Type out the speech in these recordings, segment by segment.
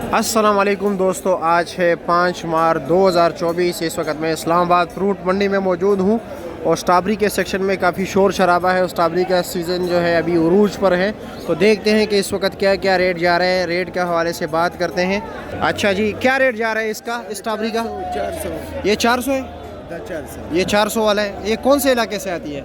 अस्सलाम वालेकुम दोस्तों, आज है 5 मार्च 2024। इस वक्त मैं इस्लामाबाद फ्रूट मंडी में मौजूद हूँ और स्ट्रॉबेरी के सेक्शन में काफ़ी शोर शराबा है और स्ट्रॉबेरी का सीज़न जो है अभी उरूज पर है। तो देखते हैं कि इस वक्त क्या क्या रेट जा रहे हैं, रेट के हवाले से बात करते हैं। अच्छा जी, क्या रेट जा रहा है इसका, स्ट्रॉबेरी का? 400। ये 400 है, 400। ये 400 वाला है। ये कौन से इलाके से आती है?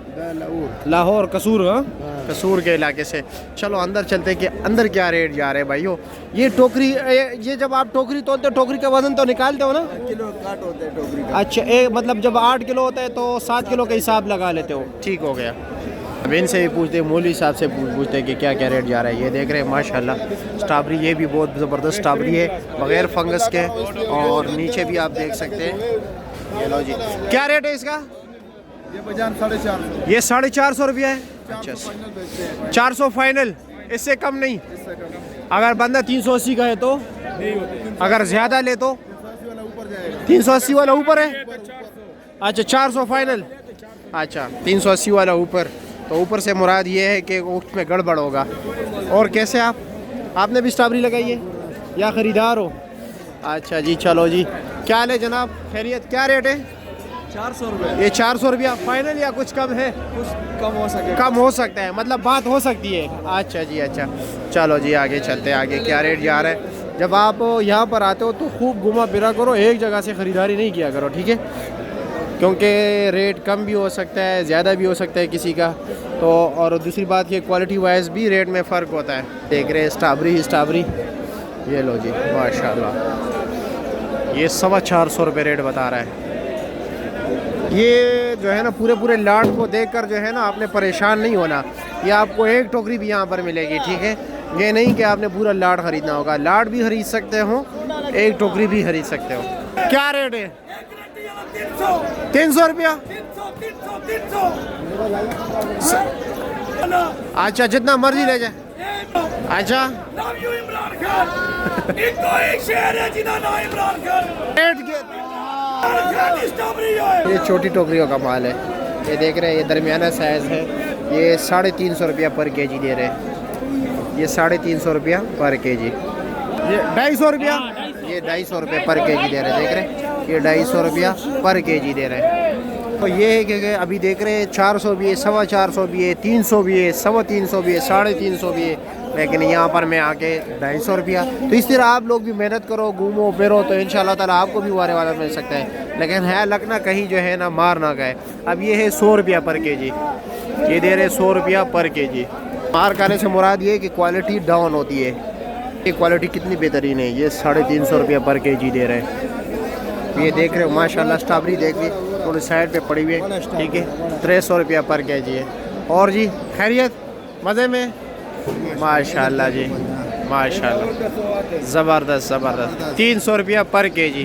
लाहौर कसूर। हाँ, कसूर के इलाके से। चलो अंदर चलते कि अंदर क्या रेट जा रहे हैं भाइयों। ये टोकरी, ये जब आप टोकरी तोलते हो, टोकरी का वजन तो निकालते हो ना? किलो काट होता है टोकरी का। अच्छा, मतलब जब 8 किलो होता है तो 7 किलो का हिसाब लगा लेते हो। ठीक हो गया। अब इनसे भी पूछते हैं, मौलवी साहब से पूछते हैं कि क्या क्या रेट जा रहा है। ये देख रहे हैं माशाल्लाह स्ट्रॉबेरी, ये भी बहुत ज़बरदस्त स्ट्रॉबेरी है बग़ैर फंगस के। और नीचे भी आप देख सकते हैं। ये लो जी, क्या रेट है इसका? ये बजान 450। ये 450 रुपया है। अच्छा, 400 फाइनल, इससे कम नहीं? अगर बंदा 380 का है तो? अगर ज़्यादा ले तो 380 वाला ऊपर है। अच्छा, 400 फाइनल। अच्छा, 380 वाला ऊपर। तो ऊपर से मुराद ये है कि उसमें गड़बड़ होगा। और कैसे आपने भी स्ट्रॉबेरी लगाई है या ख़रीदार हो? अच्छा जी, चलो जी, क्या हाल है जनाब, खैरियत? क्या रेट है? 400 रुपये। ये 400 रुपया फाइनल या कुछ कम है? कुछ कम हो सके। कम हो सकता है, मतलब बात हो सकती है। अच्छा जी, अच्छा, चलो जी आगे चलते हैं। आगे क्या रेट जा रहा है? जब आप यहाँ पर आते हो तो खूब घुमा फिरा करो, एक जगह से ख़रीदारी नहीं किया करो, ठीक है? क्योंकि रेट कम भी हो सकता है, ज़्यादा भी हो सकता है किसी का। तो और दूसरी बात कि क्वालिटी वाइज भी रेट में फ़र्क होता है। देख रहे हैं स्ट्रॉबेरी, ये लो जी माशाल्लाह, ये 425 रुपये रेट बता रहा है। ये जो है ना, पूरे लाट को देखकर जो है ना आपने परेशान नहीं होना। ये आपको एक टोकरी भी यहाँ पर मिलेगी, ठीक है? ये नहीं कि आपने पूरा लाट ख़रीदना होगा। लाट भी खरीद सकते हो, एक टोकरी भी खरीद सकते हो। क्या रेट है? 300 रुपया। अच्छा, जितना मर्जी ले जाए। अच्छा, ये छोटी टोकरियों का माल है। ये देख रहे हैं, ये दरमियाना साइज़ है। ये 350 रुपया पर केजी दे रहे हैं। ये 350 रुपया पर केजी। ये 250 रुपया, ये 250 रुपये पर केजी दे रहे हैं। देख रहे हैं, ये 250 रुपया पर केजी दे रहे हैं। तो ये है कि अभी देख रहे हैं 400 भी है, 425 भी है, 300 भी है, 350 भी है, 350 भी है। लेकिन यहाँ पर मैं आके 250 रुपया। तो इस तरह आप लोग भी मेहनत करो, घूमो फिरो, तो इंशाल्लाह ताला आपको भी वारे वाला मिल सकता है। लेकिन है लगना कहीं जो है ना मार ना गए। अब ये है 100 रुपया पर केजी, ये दे रहे 100 रुपया पर केजी। मार खाने से मुराद ये कि क्वालिटी डाउन होती है। ये क्वालिटी कितनी बेहतरीन है। ये 350 रुपया पर केजी दे रहे हैं। ये देख रहे हो माशाल्लाह स्ट्रॉबेरी देख ली, थोड़ी साइड पे पड़ी हुई है, ठीक है? 300 रुपया पर केजी है। और जी खैरियत, मज़े में? माशाल्लाह जी, माशाल्लाह, ज़बरदस्त 300 रुपया पर केजी।